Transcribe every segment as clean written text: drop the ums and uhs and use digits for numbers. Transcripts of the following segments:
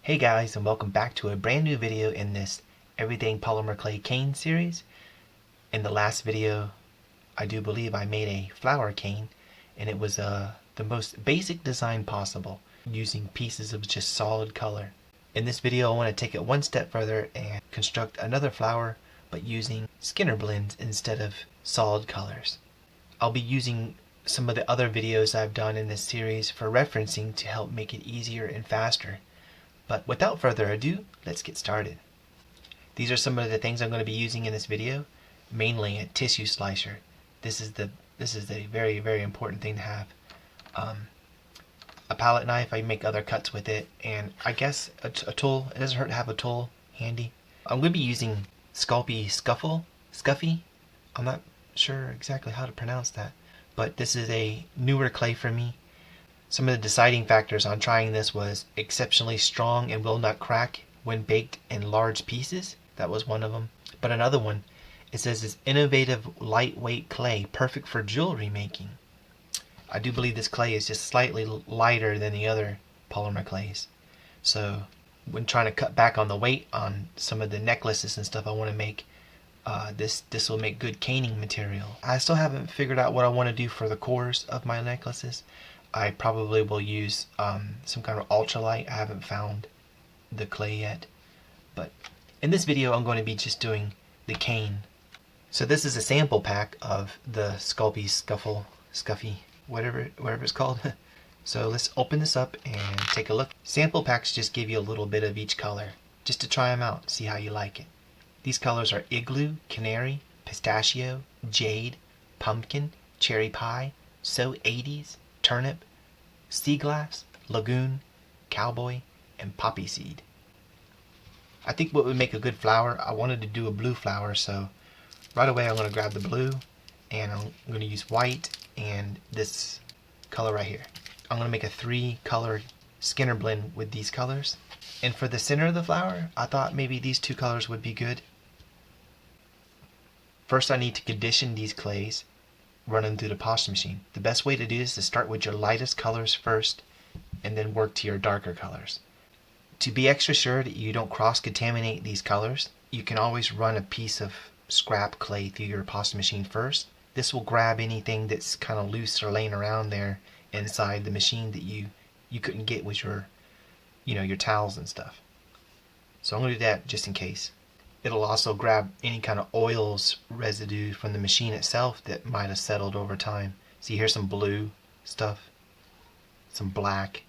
Hey guys, and welcome back to a brand new video in this Everything Polymer Clay Cane series. In the last video, I do believe I made a flower cane, and it was the most basic design possible, using pieces of just solid color. In this video, I want to take it one step further and construct another flower, but using Skinner blends instead of solid colors. I'll be using some of the other videos I've done in this series for referencing to help make it easier and faster. But without further ado, let's get started. These are some of the things I'm going to be using in this video. Mainly a tissue slicer. This is a very, very important thing to have. A palette knife, I make other cuts with it, and I guess a tool. It doesn't hurt to have a tool handy. I'm going to be using Sculpey Souffié. I'm not sure exactly how to pronounce that, but this is a newer clay for me. Some of the deciding factors on trying this was exceptionally strong and will not crack when baked in large pieces. That was one of them. But another one, it says it's innovative lightweight clay, perfect for jewelry making. I do believe this clay is just slightly lighter than the other polymer clays. So when trying to cut back on the weight on some of the necklaces and stuff I want to make, this will make good caning material. I still haven't figured out what I want to do for the cores of my necklaces. I probably will use some kind of ultralight. I haven't found the clay yet. But in this video I'm going to be just doing the cane. So this is a sample pack of the Sculpey Souffié, whatever it's called. So let's open this up and take a look. Sample packs just give you a little bit of each color, just to try them out, see how you like it. These colors are Igloo, Canary, Pistachio, Jade, Pumpkin, Cherry Pie, So 80s, Turnip, Sea Glass, Lagoon, Cowboy, and Poppy Seed. I think what would make a good flower, I wanted to do a blue flower, so right away I'm going to grab the blue, and I'm going to use white and this color right here. I'm going to make a 3-color Skinner blend with these colors. And for the center of the flower, I thought maybe these 2 colors would be good. First I need to condition these clays, run them through the polish machine. The best way to do this is start with your lightest colors first and then work to your darker colors. To be extra sure that you don't cross-contaminate these colors, you can always run a piece of scrap clay through your polish machine first. This will grab anything that's kind of loose or laying around there inside the machine that you couldn't get with your towels and stuff. So I'm going to do that just in case. It'll also grab any kind of oils residue from the machine itself that might have settled over time. See, here's some blue stuff, some black.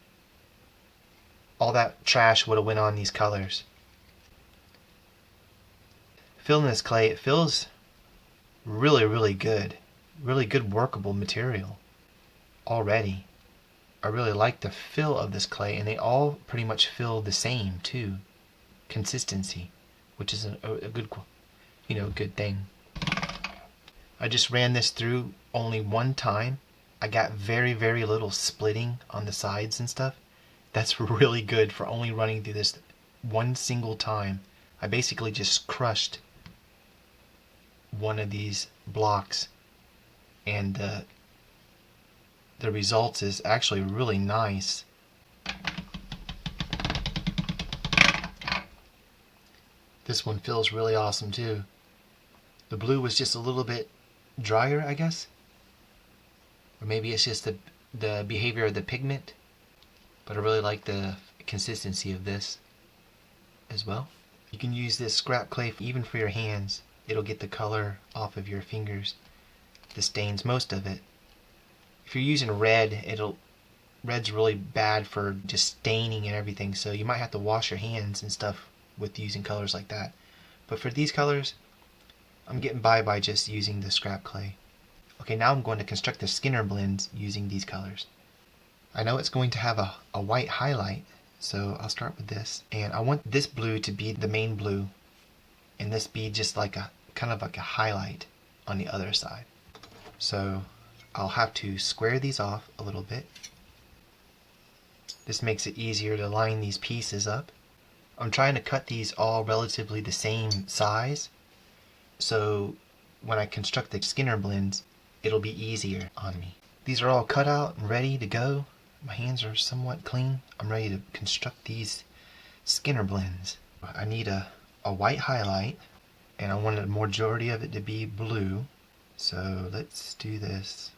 All that trash would have went on these colors. Filling this clay, it feels really, really good. Really good workable material already. I really like the feel of this clay, and they all pretty much feel the same too. Consistency, which is a good thing. I just ran this through only one time. I got very, very little splitting on the sides and stuff. That's really good for only running through this one single time. I basically just crushed one of these blocks, and the results is actually really nice. This one feels really awesome too. The blue was just a little bit drier, I guess. Or maybe it's just the behavior of the pigment. But I really like the consistency of this as well. You can use this scrap clay even for your hands. It'll get the color off of your fingers. The stains, most of it. If you're using red, red's really bad for just staining and everything, so you might have to wash your hands and stuff with using colors like that. But for these colors, I'm getting by just using the scrap clay. Okay, now I'm going to construct the Skinner blends using these colors. I know it's going to have a white highlight, so I'll start with this. And I want this blue to be the main blue, and this be just like a kind of like a highlight on the other side. So I'll have to square these off a little bit. This makes it easier to line these pieces up. I'm trying to cut these all relatively the same size, so when I construct the Skinner blends, it'll be easier on me. These are all cut out and ready to go. My hands are somewhat clean. I'm ready to construct these Skinner blends. I need a white highlight, and I want the majority of it to be blue. So let's do this.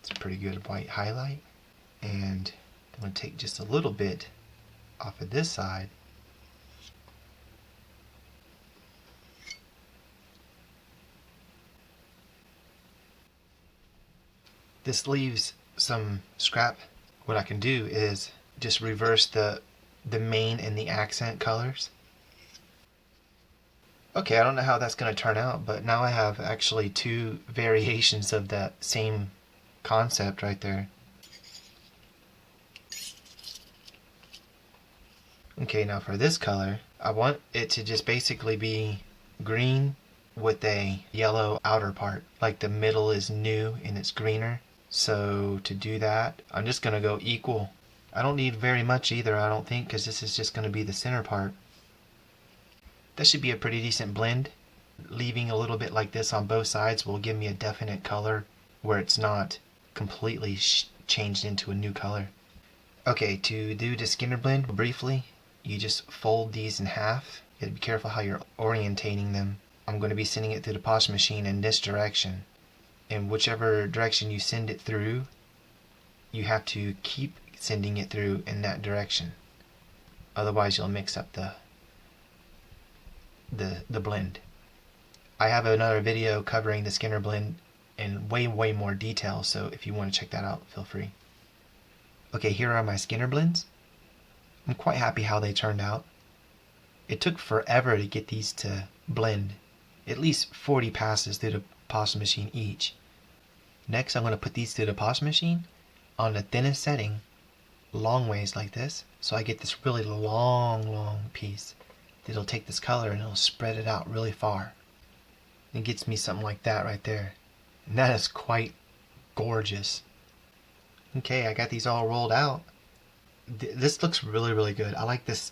It's a pretty good white highlight. And I'm going to take just a little bit off of this side. This leaves some scrap. What I can do is just reverse the main and the accent colors. Okay, I don't know how that's going to turn out, but now I have actually two variations of that same concept right there. Okay, now for this color, I want it to just basically be green with a yellow outer part. Like the middle is new and it's greener. So to do that, I'm just going to go equal. I don't need very much either, I don't think, because this is just going to be the center part. That should be a pretty decent blend. Leaving a little bit like this on both sides will give me a definite color where it's not completely changed into a new color. Okay, to do the Skinner blend briefly, you just fold these in half. You gotta be careful how you're orientating them. I'm going to be sending it through the polish machine in this direction. And whichever direction you send it through, you have to keep sending it through in that direction. Otherwise you'll mix up the blend. I have another video covering the Skinner blend in way more detail, so if you want to check that out, feel free. Okay, here are my Skinner blends. I'm quite happy how they turned out. It took forever to get these to blend. At least 40 passes through the polish machine each. Next, I'm going to put these through the polish machine on the thinnest setting, long ways like this, so I get this really long piece. It'll take this color and it'll spread it out really far. It gets me something like that right there. And that is quite gorgeous. Okay, I got these all rolled out. This looks really good. I like this,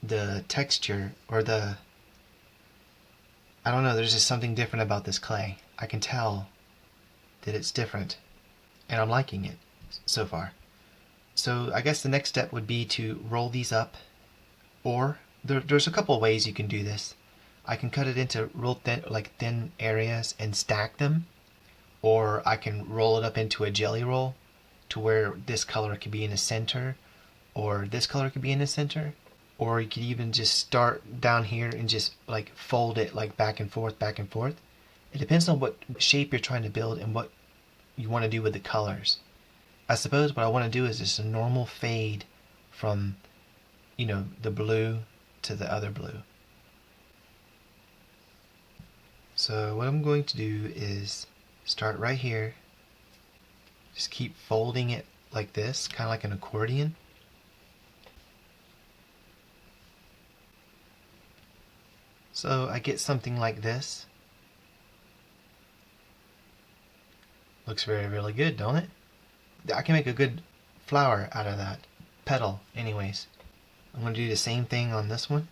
the texture, or I don't know, there's just something different about this clay. I can tell that it's different, and I'm liking it so far. So I guess the next step would be to roll these up, or there's a couple of ways you can do this. I can cut it into real thin areas and stack them, or I can roll it up into a jelly roll to where this color could be in the center, or this color could be in the center, or you could even just start down here and just like fold it like back and forth. It depends on what shape you're trying to build and what you want to do with the colors. I suppose what I want to do is just a normal fade from, you know, the blue to the other blue. So what I'm going to do is start right here. Just keep folding it like this, kind of like an accordion. So I get something like this. Looks really good, don't it? I can make a good flower out of that. Petal, anyways. I'm going to do the same thing on this one.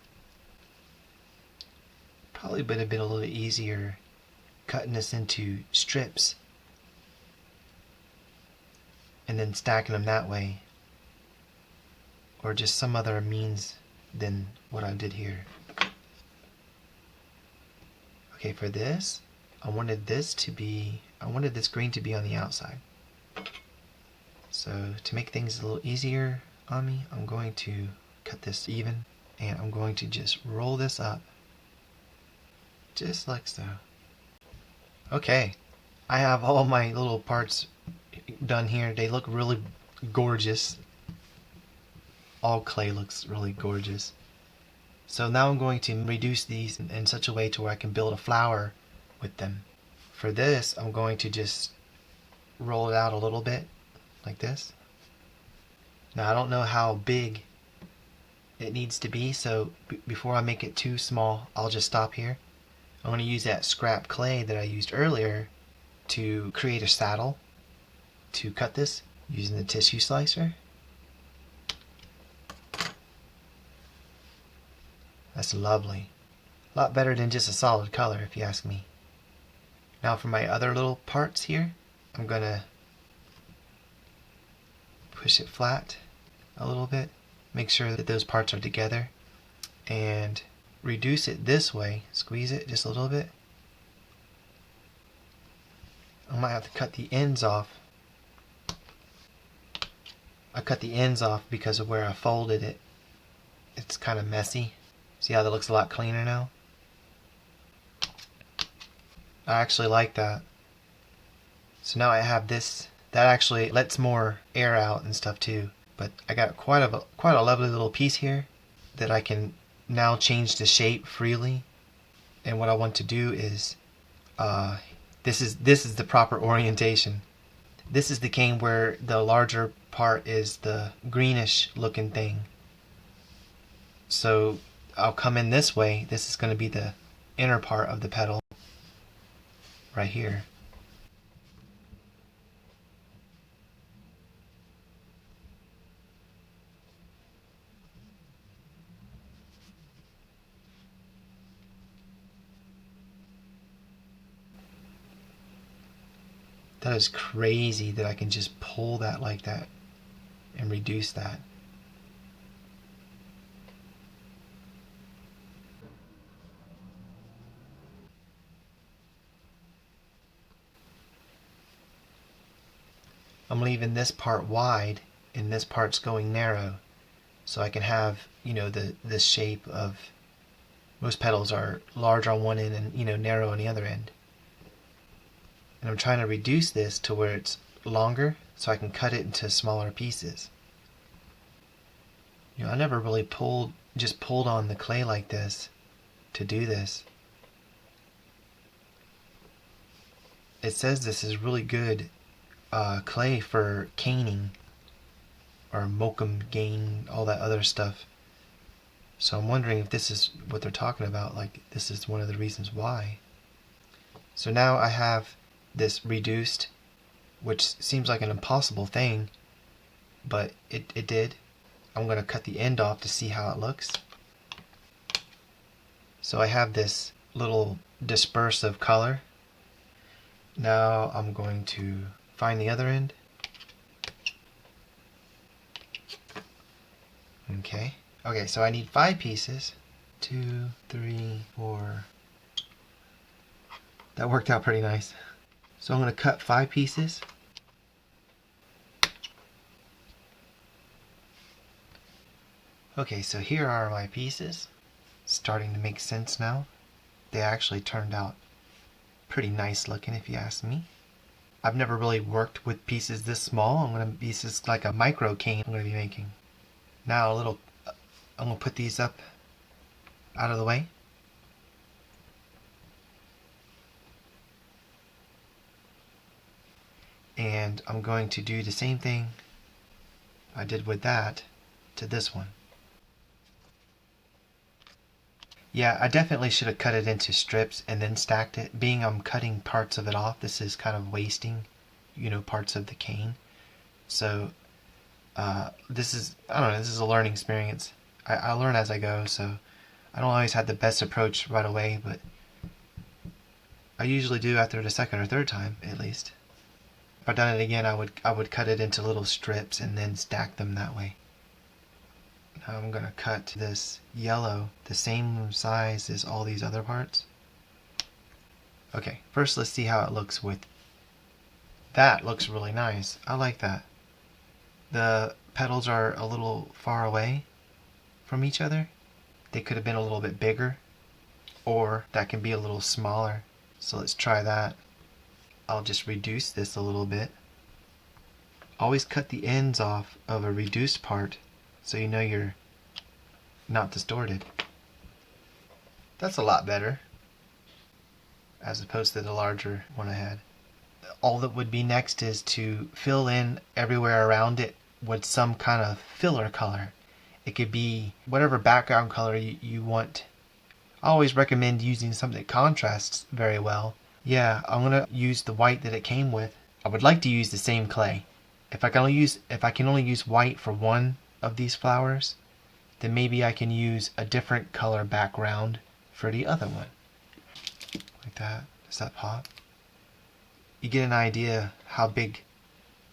Probably would have been a little easier cutting this into strips and then stacking them that way, or just some other means than what I did here. Okay, for this, I wanted this green to be on the outside. So to make things a little easier on me, I'm going to cut this even, and I'm going to just roll this up just like so. Okay, I have all my little parts done here. They look really gorgeous. All clay looks really gorgeous. So now I'm going to reduce these in such a way to where I can build a flower with them. For this, I'm going to just roll it out a little bit like this. Now I don't know how big it needs to be, so before I make it too small, I'll just stop here. I'm going to use that scrap clay that I used earlier to create a saddle to cut this using the tissue slicer. That's lovely. A lot better than just a solid color, if you ask me. Now for my other little parts here, I'm going to push it flat. a little bit. Make sure that those parts are together. And reduce it this way. Squeeze it just a little bit. I might have to cut the ends off. I cut the ends off because of where I folded it. It's kind of messy. See how that looks a lot cleaner now? I actually like that. So now I have this. That actually lets more air out and stuff too. But I got quite a lovely little piece here that I can now change the shape freely. And what I want to do is, this is the proper orientation. This is the cane where the larger part is the greenish looking thing. So I'll come in this way. This is going to be the inner part of the petal right here. That is crazy that I can just pull that like that and reduce that. I'm leaving this part wide and this part's going narrow, so I can have, you know, the shape of, most petals are large on one end and, you know, narrow on the other end. And I'm trying to reduce this to where it's longer so I can cut it into smaller pieces. You know, I never really pulled on the clay like this to do this. It says this is really good clay for caning or mokum gain, all that other stuff. So I'm wondering if this is what they're talking about, like this is one of the reasons why. So now I have this reduced, which seems like an impossible thing, but it did. I'm going to cut the end off to see how it looks. So I have this little disperse of color. Now I'm going to find the other end. Okay, so I need 5 pieces. 2, 3, 4. That worked out pretty nice. So I'm going to cut 5 pieces. Okay, so here are my pieces. Starting to make sense now. They actually turned out pretty nice looking, if you ask me. I've never really worked with pieces this small. This is like a micro cane I'm going to be making. Now I'm going to put these up out of the way. And I'm going to do the same thing I did with that to this one. Yeah, I definitely should have cut it into strips and then stacked it. Being I'm cutting parts of it off, this is kind of wasting, you know, parts of the cane. So this is, I don't know, this is a learning experience. I learn as I go, so I don't always have the best approach right away, but I usually do after the second or third time at least. If I'd done it again, I would cut it into little strips and then stack them that way. Now I'm going to cut this yellow the same size as all these other parts. Okay, first let's see how it looks with... That looks really nice. I like that. The petals are a little far away from each other. They could have been a little bit bigger, or that can be a little smaller. So let's try that. I'll just reduce this a little bit. Always cut the ends off of a reduced part so you know you're not distorted. That's a lot better as opposed to the larger one I had. All that would be next is to fill in everywhere around it with some kind of filler color. It could be whatever background color you want. I always recommend using something that contrasts very well. Yeah, I'm going to use the white that it came with. I would like to use the same clay. If I can only use white for one of these flowers, then maybe I can use a different color background for the other one. Like that. Does that pop? You get an idea how big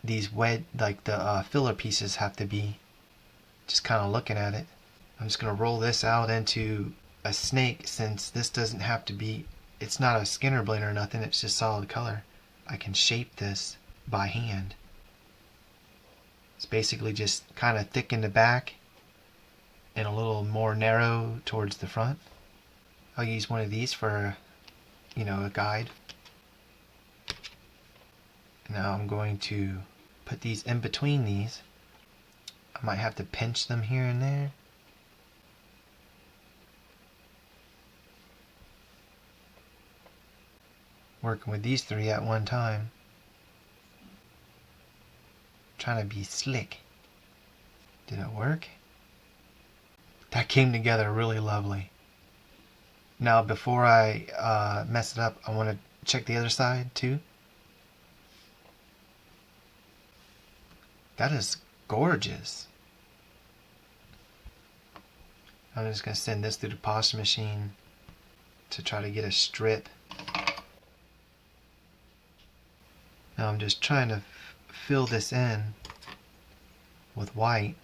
these the filler pieces have to be. just kind of looking at it. I'm just going to roll this out into a snake, since this doesn't have to be, it's not a Skinner blade or nothing, it's just solid color. I can shape this by hand. It's basically just kind of thick in the back and a little more narrow towards the front. I'll use one of these for, a guide. Now I'm going to put these in between these. I might have to pinch them here and there. Working with these three at one time. Trying to be slick. Did it work? That came together really lovely. Now before I mess it up, I want to check the other side too. That is gorgeous. I'm just going to send this through the polish machine to try to get a strip. Now I'm just trying to fill this in with white.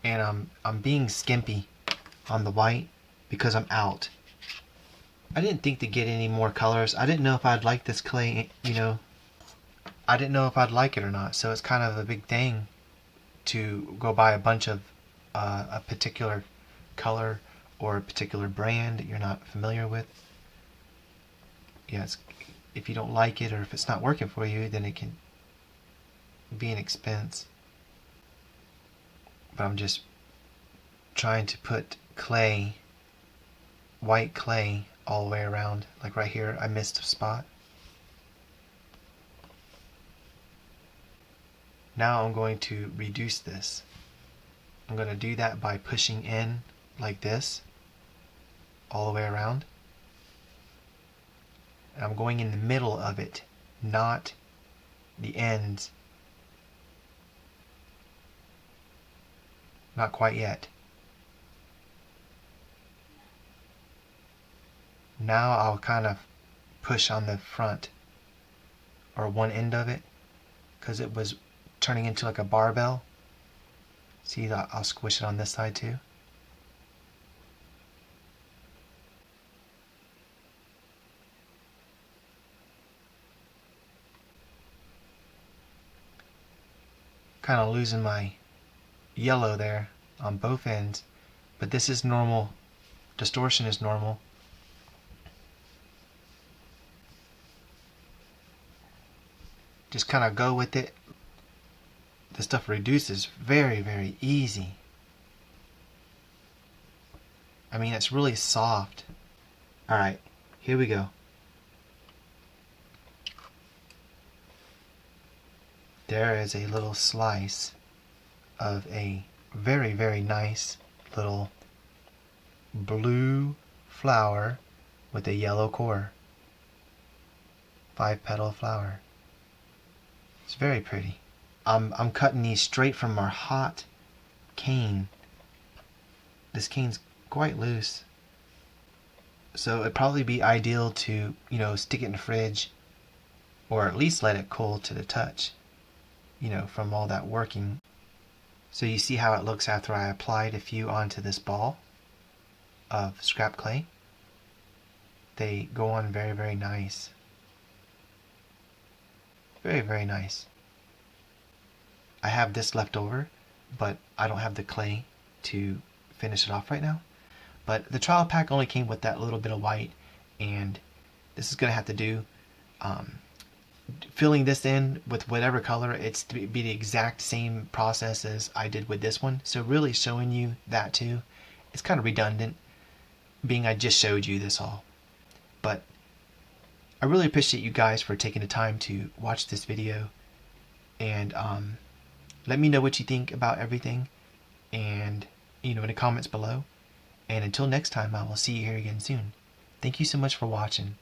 And I'm being skimpy on the white because I'm out. I didn't think to get any more colors. I didn't know if I'd like this clay, I didn't know if I'd like it or not. So it's kind of a big thing to go buy a bunch of a particular color or a particular brand that you're not familiar with. Yeah, if you don't like it or if it's not working for you, then it can be an expense. But I'm just trying to put clay, white clay, all the way around. Like right here, I missed a spot. Now I'm going to reduce this. I'm going to do that by pushing in like this, all the way around. And I'm going in the middle of it, not the ends. Not quite yet. Now I'll kind of push on the front, or one end of it, because it was turning into like a barbell. See, I'll squish it on this side too. Kind of losing my yellow there on both ends, but this is normal. Distortion is normal. Just kind of go with it. The stuff reduces very, very easy. I mean, it's really soft. Alright, here we go. There is a little slice of a very, very nice little blue flower with a yellow core. 5-petal flower. It's very pretty. I'm cutting these straight from our hot cane. This cane's quite loose, so it'd probably be ideal to, stick it in the fridge, or at least let it cool to the touch, from all that working. So you see how it looks after I applied a few onto this ball of scrap clay. They go on very, very nice. Very, very nice. I have this left over, but I don't have the clay to finish it off right now. But the trial pack only came with that little bit of white, and this is going to have to do. Filling this in with whatever color, it's to be the exact same process as I did with this one. So really showing you that too, it's kind of redundant, being I just showed you this all. But I really appreciate you guys for taking the time to watch this video, and let me know what you think about everything, and in the comments below. And until next time, I will see you here again soon. Thank you so much for watching.